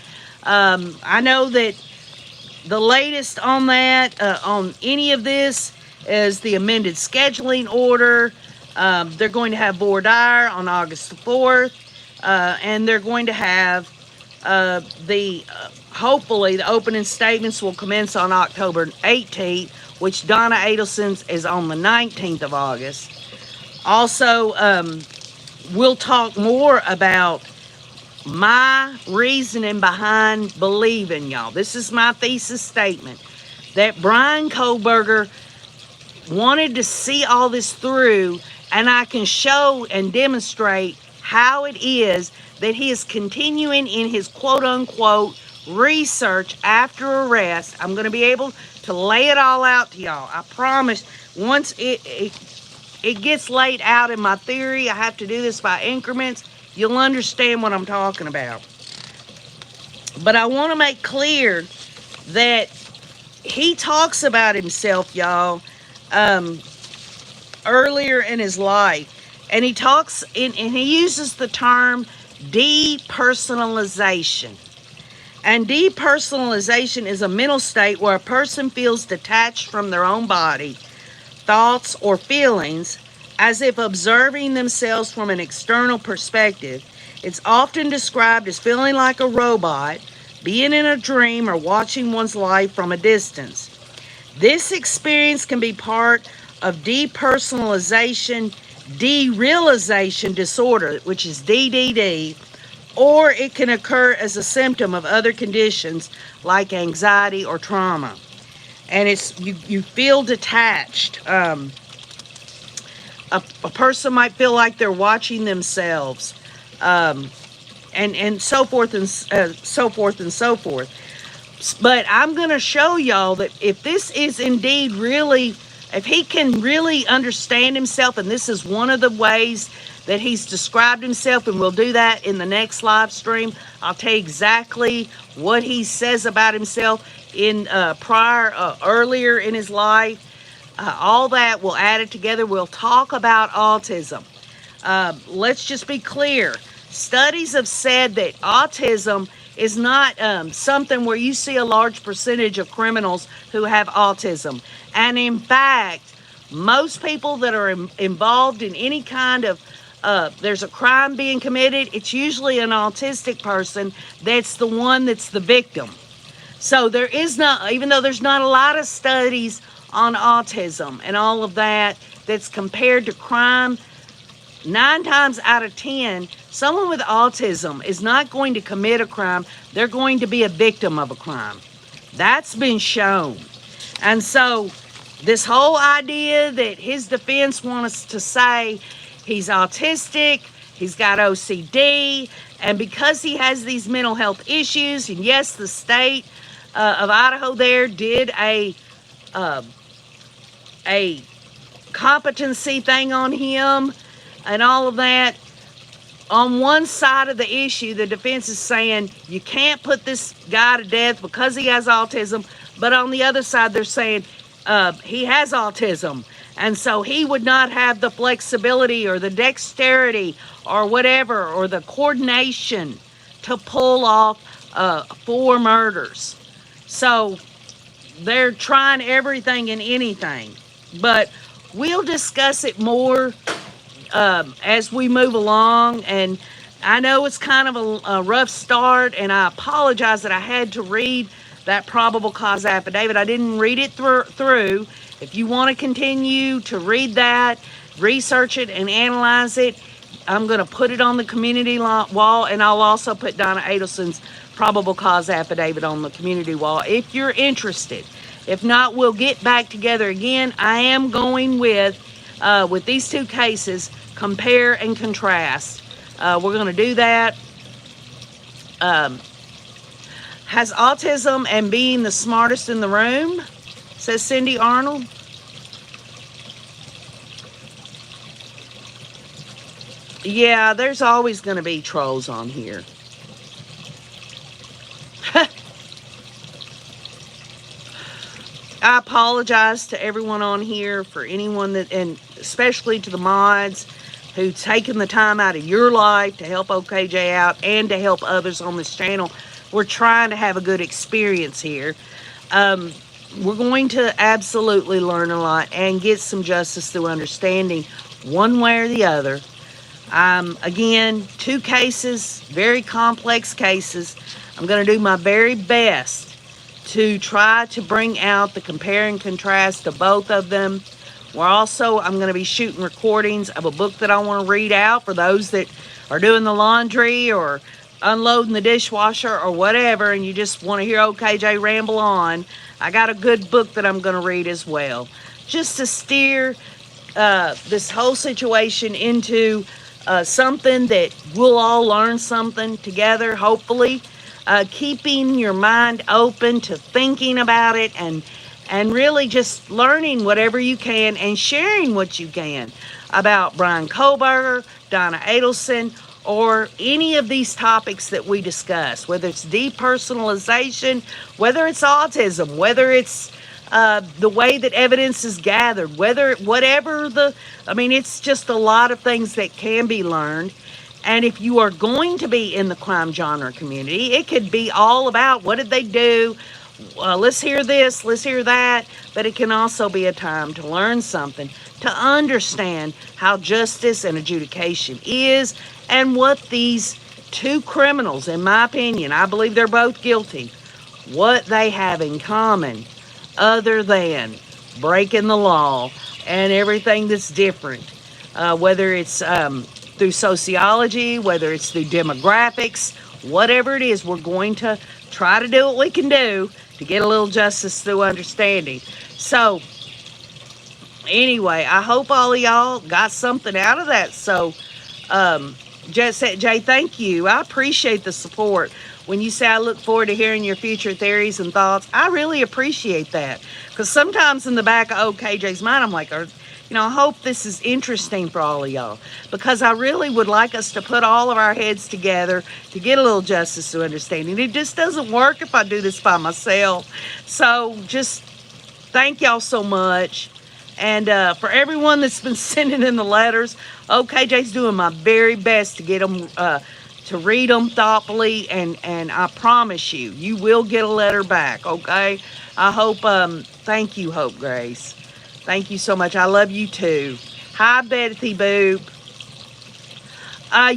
A: I know that the latest on that, on any of this, is the amended scheduling order. They're going to have voir dire on August the 4th. And they're going to have hopefully the opening statements will commence on October 18th, which Donna Adelson's is on the 19th of August. Also, we'll talk more about my reasoning behind believing, y'all. This is my thesis statement. that Brian Kohberger wanted to see all this through, and I can show and demonstrate how it is that he is continuing in his quote-unquote research after arrest. I'm going to be able to lay it all out to y'all. I promise. Once it gets laid out in my theory, I have to do this by increments, you'll understand what I'm talking about. But I want to make clear that he talks about himself, y'all, earlier in his life. And he talks, and he uses the term depersonalization. And depersonalization is a mental state where a person feels detached from their own body, thoughts, or feelings, as if observing themselves from an external perspective. It's often described as feeling like a robot, being in a dream, or watching one's life from a distance. This experience can be part of depersonalization, derealization disorder, which is DDD, or it can occur as a symptom of other conditions like anxiety or trauma. And it's you feel detached. A person might feel like they're watching themselves, and so forth and so forth and so forth. But I'm going to show y'all that if this is indeed really, if he can really understand himself, and this is one of the ways that he's described himself, and we'll do that in the next live stream. I'll tell you exactly what he says about himself in earlier in his life. All that, we'll add it together. We'll talk about autism. Let's just be clear. Studies have said that autism is not something where you see a large percentage of criminals who have autism. And in fact, most people that are involved in any kind of there's a crime being committed, it's usually an autistic person that's the one that's the victim. So there is not, even though there's not a lot of studies on autism and all of that, that's compared to crime, 9 times out of 10, someone with autism is not going to commit a crime. They're going to be a victim of a crime. That's been shown. And so this whole idea that his defense wants us to say he's autistic, he's got OCD, and because he has these mental health issues, and yes, the state of Idaho there did a competency thing on him and all of that. On one side of the issue, the defense is saying you can't put this guy to death because he has autism, but on the other side, they're saying he has autism. And so he would not have the flexibility or the dexterity or whatever, or the coordination to pull off 4 murders. So they're trying everything and anything. But we'll discuss it more as we move along. And I know it's kind of a rough start, and I apologize that I had to read that probable cause affidavit. I didn't read it through. If you want to continue to read that, research it, and analyze it, I'm going to put it on the community wall, and I'll also put Donna Adelson's probable cause affidavit on the community wall if you're interested. If not, we'll get back together again. I am going with these 2 cases, compare and contrast. We're going to do that. Has autism and being the smartest in the room, says Cindy Arnold. Yeah, there's always going to be trolls on here. I apologize to everyone on here, for anyone that, and especially to the mods who've taken the time out of your life to help OKJ out and to help others on this channel. We're trying to have a good experience here. We're going to absolutely learn a lot and get some justice through understanding one way or the other. Again, 2 cases, very complex cases. I'm going to do my very best to try to bring out the compare and contrast of both of them. I'm going to be shooting recordings of a book that I want to read out for those that are doing the laundry or unloading the dishwasher or whatever, and you just want to hear OKJ ramble on, I got a good book that I'm going to read as well, just to steer this whole situation into something that we'll all learn something together, hopefully. Keeping your mind open to thinking about it, and really just learning whatever you can and sharing what you can about Brian Kohberger, Donna Adelson, or any of these topics that we discuss, whether it's depersonalization, whether it's autism, whether it's the way that evidence is gathered, it's just a lot of things that can be learned. And if you are going to be in the crime genre community, it could be all about what did they do, let's hear this, let's hear that, but it can also be a time to learn something, to understand how justice and adjudication is, and what these two criminals, in my opinion, I believe they're both guilty, what they have in common other than breaking the law and everything that's different, whether it's through sociology, whether it's through demographics, whatever it is, we're going to try to do what we can do to get a little justice through understanding. So, anyway, I hope all of y'all got something out of that. So, Jay, thank you. I appreciate the support. When you say I look forward to hearing your future theories and thoughts, I really appreciate that. Because sometimes in the back of OKJ's mind, I'm like, I hope this is interesting for all of y'all. Because I really would like us to put all of our heads together to get a little justice through understanding. It just doesn't work if I do this by myself. So just thank y'all so much. And for everyone that's been sending in the letters, OKJ's doing my very best to get them, to read them thoughtfully, and I promise you, you will get a letter back, okay? I hope, thank you, Hope Grace. Thank you so much. I love you too. Hi, Betty Boop.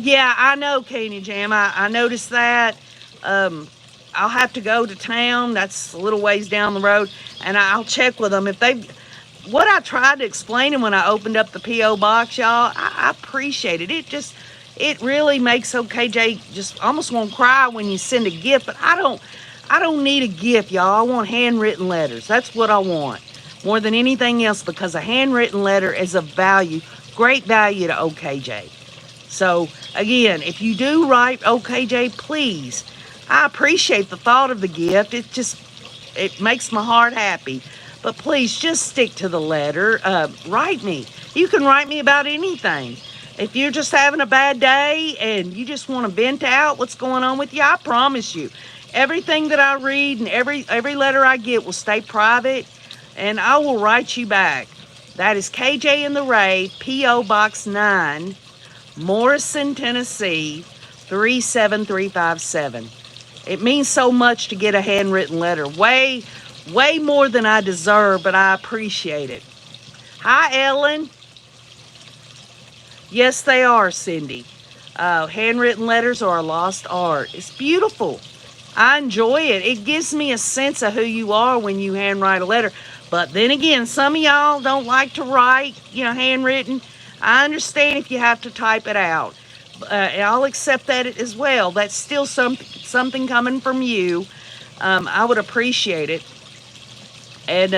A: Yeah, I know, Kenny Jam. I noticed that. I'll have to go to town. That's a little ways down the road, and I'll check with them if they. What I tried to explain them when I opened up the P.O. box, y'all, I appreciate it. It really makes OKJ just almost want to cry when you send a gift, but I don't need a gift, y'all. I want handwritten letters. That's what I want more than anything else, because a handwritten letter is of value, great value to OKJ. So again, if you do write OKJ, please, I appreciate the thought of the gift. It makes my heart happy. But please just stick to the letter. Write me. You can write me about anything. If you're just having a bad day and you just want to vent out what's going on with you, I promise you, everything that I read and every letter I get will stay private, and I will write you back. That is KJ and the Ray, P.O. Box 9, Morrison, Tennessee, 37357. It means so much to get a handwritten letter. Way more than I deserve, but I appreciate it. Hi, Ellen. Yes, they are, Cindy. Handwritten letters are a lost art. It's beautiful. I enjoy it. It gives me a sense of who you are when you handwrite a letter. But then again, some of y'all don't like to write, handwritten. I understand if you have to type it out. I'll accept that as well. That's still something coming from you. I would appreciate it. And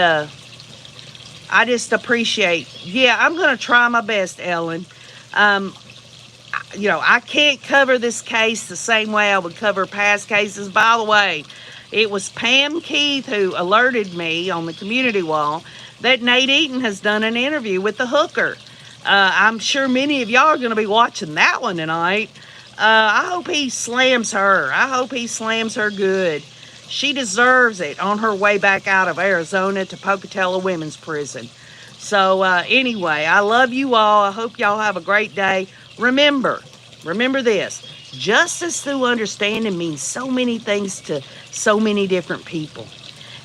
A: I just appreciate, I'm going to try my best, Ellen. I can't cover this case the same way I would cover past cases. By the way, it was Pam Keith who alerted me on the community wall that Nate Eaton has done an interview with the hooker. I'm sure many of y'all are going to be watching that one tonight. I hope he slams her. I hope he slams her good. She deserves it on her way back out of Arizona to Pocatello Women's Prison. So anyway, I love you all. I hope y'all have a great day. Remember this. Justice through understanding means so many things to so many different people.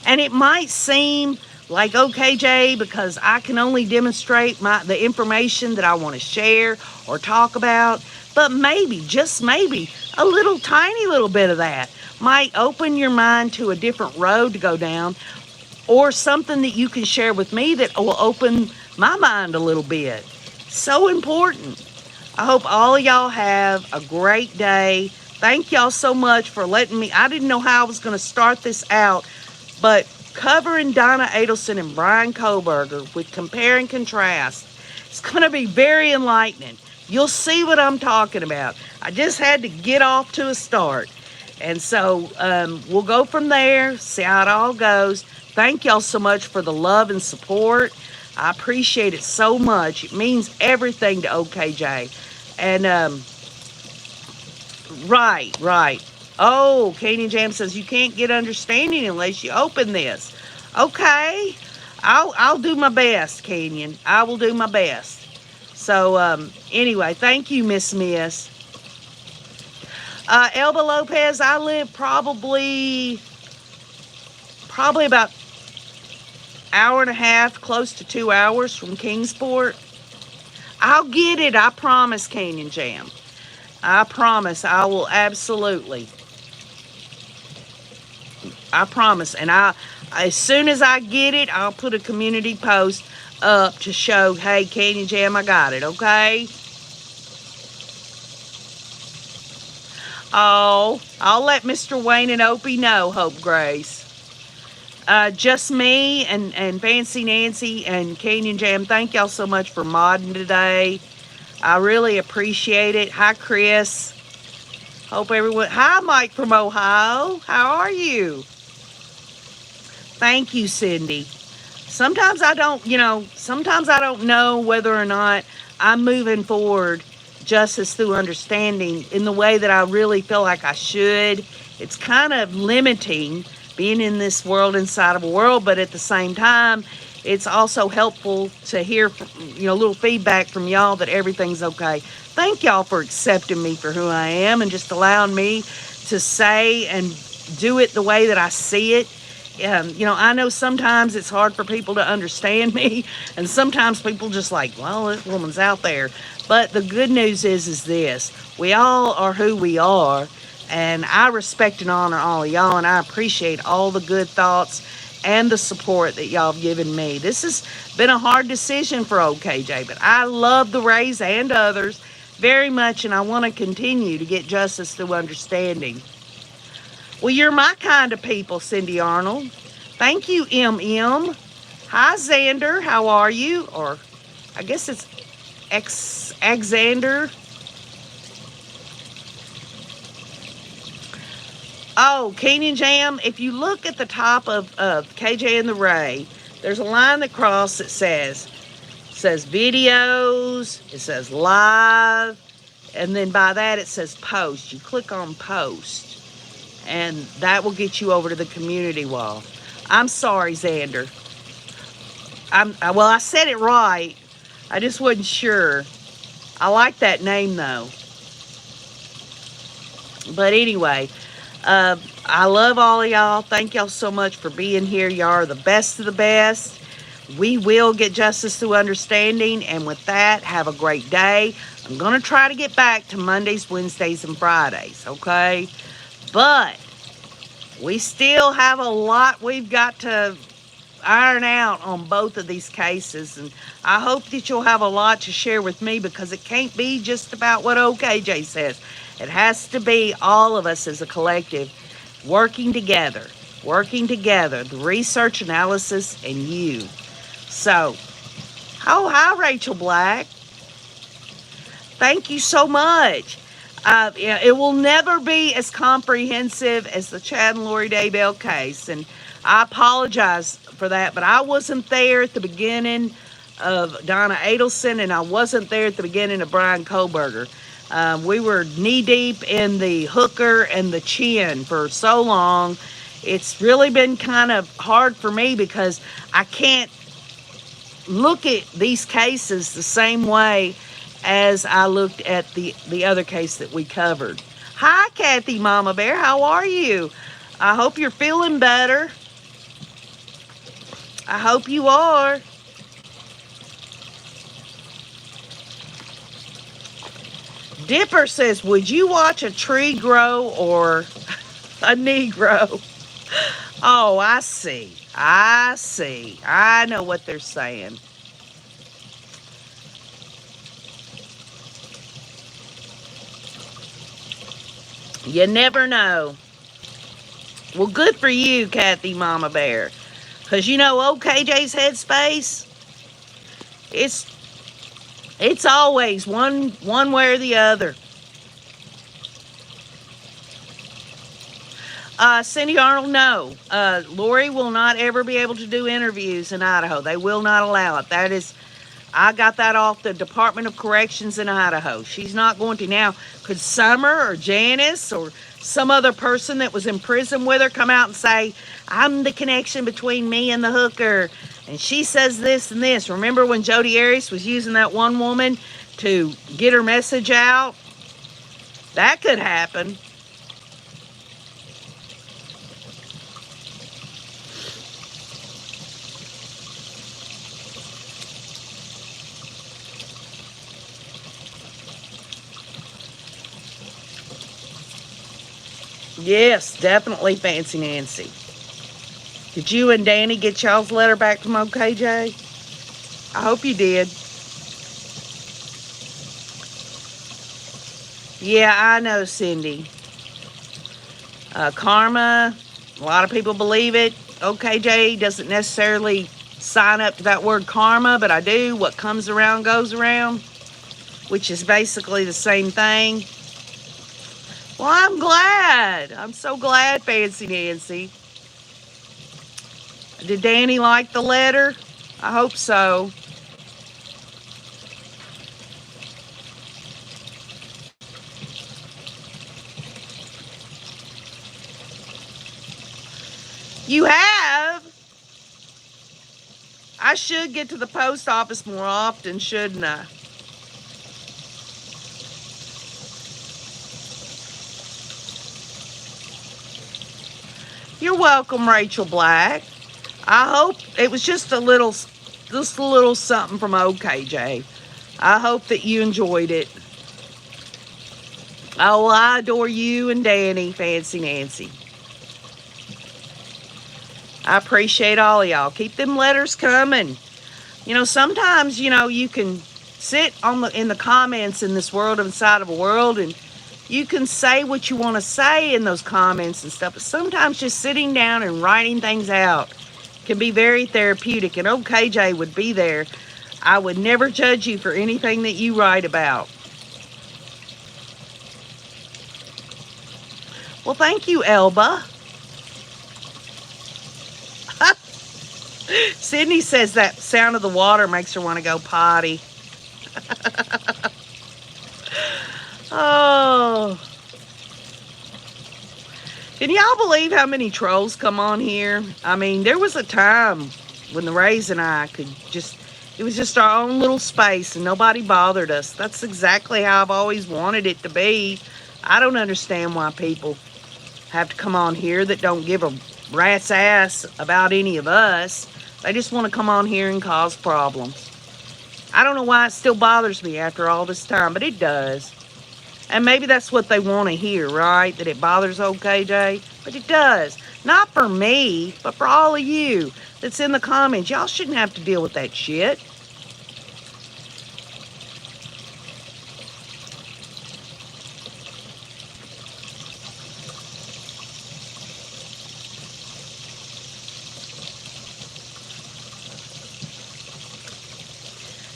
A: And it might seem like OKJ because I can only demonstrate the information that I want to share or talk about. But maybe, just maybe, a tiny little bit of that might open your mind to a different road to go down, or something that you can share with me that will open my mind a little bit. So important. I hope all of y'all have a great day. Thank y'all so much for letting me. I didn't know how I was going to start this out, but covering Donna Adelson and Brian Kohberger with compare and contrast, it's going to be very enlightening. You'll see what I'm talking about. I just had to get off to a start. And so we'll go from there, see how it all goes. Thank y'all so much for the love and support. I appreciate it so much. It means everything to OKJ. And right. Oh, Katie Jam says you can't get understanding unless you open this. Okay, I'll do my best, Canyon. I will do my best. So anyway, thank you, Miss. Elba Lopez, I live probably about hour and a half, close to 2 hours from Kingsport. I'll get it. I promise, Canyon Jam. I promise. I will absolutely. I promise. And as soon as I get it, I'll put a community post up to show, hey, Canyon Jam, I got it, okay? Oh, I'll let Mr. Wayne and Opie know, Hope Grace. Just me and Fancy Nancy and Canyon Jam, thank y'all so much for modding today. I really appreciate it. Hi, Chris. Hope everyone... Hi, Mike from Ohio. How are you? Thank you, Cindy. Sometimes I don't know whether or not I'm moving forward justice through understanding in the way that I really feel like I should. It's kind of limiting being in this world inside of a world, but at the same time, it's also helpful to hear, a little feedback from y'all that everything's okay. Thank y'all for accepting me for who I am and just allowing me to say and do it the way that I see it. I know sometimes it's hard for people to understand me, and sometimes people just like, well, this woman's out there. But the good news is this: we all are who we are, and I respect and honor all of y'all, and I appreciate all the good thoughts and the support that y'all have given me. This has been a hard decision for OKJ, but I love the Rays and others very much, and I want to continue to get justice through understanding. Well, you're my kind of people, Cindy Arnold. Thank you, MM. Hi, Xander. How are you? Or I guess it's Xander. Oh, Canyon Jam, if you look at the top of KJ and the Ray, there's a line that crosses that says videos, it says live, and then by that it says post. You click on post, and that will get you over to the community wall. I'm sorry, Xander. I said it right. I just wasn't sure. I like that name, though. But anyway, I love all of y'all. Thank y'all so much for being here. Y'all are the best of the best. We will get justice through understanding. And with that, have a great day. I'm going to try to get back to Mondays, Wednesdays, and Fridays, okay? But we still have a lot we've got to iron out on both of these cases. And I hope that you'll have a lot to share with me, because it can't be just about what OKJ says. It has to be all of us as a collective working together, the research analysis and you. So, hi, Rachel Black. Thank you so much. It will never be as comprehensive as the Chad and Lori Daybell case, and I apologize for that, but I wasn't there at the beginning of Donna Adelson, and I wasn't there at the beginning of Brian Kohberger. We were knee-deep in the hooker and the chin for so long. It's really been kind of hard for me because I can't look at these cases the same way as I looked at the other case that we covered. Hi, Kathy Mama Bear. How are you? I hope you're feeling better. I hope you are. Dipper says, would you watch a tree grow or a Negro? Oh, I see. I know what they're saying. You never know. Well, good for you, Kathy Mama Bear. Because you know, old KJ's headspace, it's it's always one way or the other. Cindy Arnold, no. Lori will not ever be able to do interviews in Idaho. They will not allow it. I got that off the Department of Corrections in Idaho. She's not going to. Now, could Summer or Janice or some other person that was in prison with her come out and say, I'm the connection between me and the hooker, and she says this and this? Remember when Jodi Arias was using that one woman to get her message out? That could happen. Yes, definitely, Fancy Nancy. Did you and Danny get y'all's letter back from OKJ? I hope you did. Yeah, I know, Cindy. Karma, a lot of people believe it. OKJ doesn't necessarily sign up to that word karma, but I do. What comes around goes around, which is basically the same thing. Well, I'm glad. I'm so glad, Fancy Nancy. Did Danny like the letter? I hope so. You have? I should get to the post office more often, shouldn't I? You're welcome, Rachel Black. I hope it was just a little something from OKJ. I hope that you enjoyed it. Oh, I adore you and Danny, Fancy Nancy. I appreciate all of y'all. Keep them letters coming. You know, sometimes, you can sit in the comments in this world inside of a world, and you can say what you want to say in those comments and stuff. But sometimes just sitting down and writing things out can be very therapeutic. And OKJ would be there. I would never judge you for anything that you write about. Well, thank you, Elba. Sydney says that sound of the water makes her want to go potty. Oh. Can y'all believe how many trolls come on here? I mean, there was a time when the Rays and I it was just our own little space and nobody bothered us. That's exactly how I've always wanted it to be. I don't understand why people have to come on here that don't give a rat's ass about any of us. They just want to come on here and cause problems. I don't know why it still bothers me after all this time, but it does. And maybe that's what they want to hear, right? That it bothers OKJ? But it does. Not for me, but for all of you that's in the comments. Y'all shouldn't have to deal with that shit.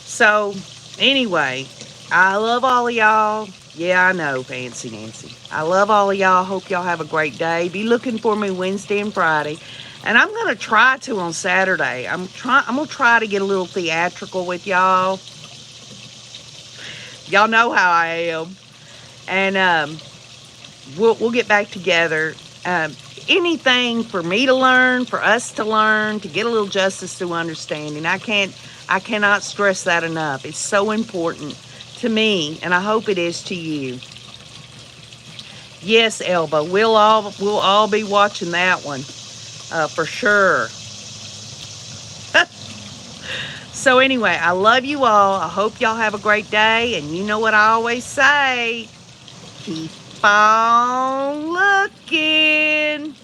A: So, anyway, I love all of y'all. Yeah, I know, Fancy Nancy. I love all of y'all. Hope y'all have a great day. Be looking for me Wednesday and Friday. And I'm going to try to on Saturday. I'm going to try to get a little theatrical with y'all. Y'all know how I am. And we'll get back together. Anything for me to learn, for us to learn, to get a little justice through understanding. I cannot stress that enough. It's so important to me, and I hope it is to you. Yes, Elba, we'll all be watching that one for sure. So anyway, I love you all. I hope y'all have a great day, and you know what I always say, keep on looking.